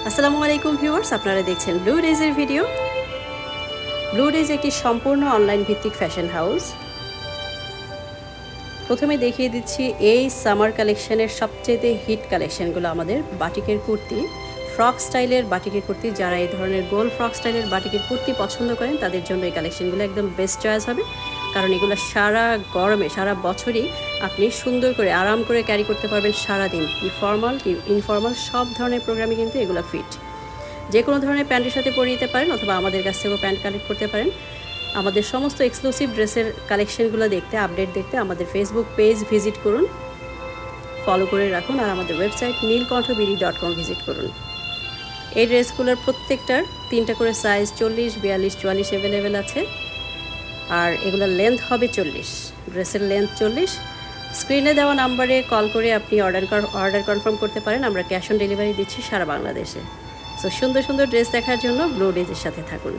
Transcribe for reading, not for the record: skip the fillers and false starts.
আসসালামু আলাইকুম ভিউয়ার্স, আপনারা দেখছেন ব্লু ডেজের ভিডিও। ব্লু ডেজ একটি সম্পূর্ণ অনলাইন ভিত্তিক ফ্যাশন হাউস। প্রথমে দেখিয়ে দিচ্ছি এই সামার কালেকশনের সবচেয়ে হিট কালেকশনগুলো আমাদের বাটিকের কুর্তি, ফ্রক স্টাইলের বাটিকের কুর্তি। যারা এই ধরনের গোল ফ্রক স্টাইলের বাটিকের কুর্তি পছন্দ করেন তাদের জন্য এই কালেকশনগুলো একদম বেস্ট চয়েস হবে, কারণ এগুলো সারা গরমে সারা বছরই আপনি সুন্দর করে আরাম করে ক্যারি করতে পারবেন সারাদিন। কি ফর্মাল কি ইনফর্মাল সব ধরনের প্রোগ্রামে কিন্তু এগুলো ফিট। যে কোনো ধরনের প্যান্টের সাথে পরে নিতে পারেন, অথবা আমাদের কাছ থেকেও প্যান্ট কালেক্ট করতে পারেন। আমাদের সমস্ত এক্সক্লুসিভ ড্রেসের কালেকশনগুলো দেখতে, আপডেট দেখতে আমাদের ফেসবুক পেজ ভিজিট করুন, ফলো করে রাখুন, আর আমাদের ওয়েবসাইট নীলকণ্ঠবিডি.com ভিজিট করুন। এই ড্রেসগুলোর প্রত্যেকটার 3টা করে সাইজ 40, 42, 44 অ্যাভেলেবেল আছে, আর এগুলোর লেন্থ হবে 40। ড্রেসের লেন্থ 40। স্ক্রিনে দেওয়া নাম্বারে কল করে আপনি অর্ডার কনফার্ম করতে পারেন। আমরা ক্যাশ অন ডেলিভারি দিচ্ছি সারা বাংলাদেশে। সো সুন্দর সুন্দর ড্রেস দেখার জন্য ব্লু ডেজের সাথে থাকুন।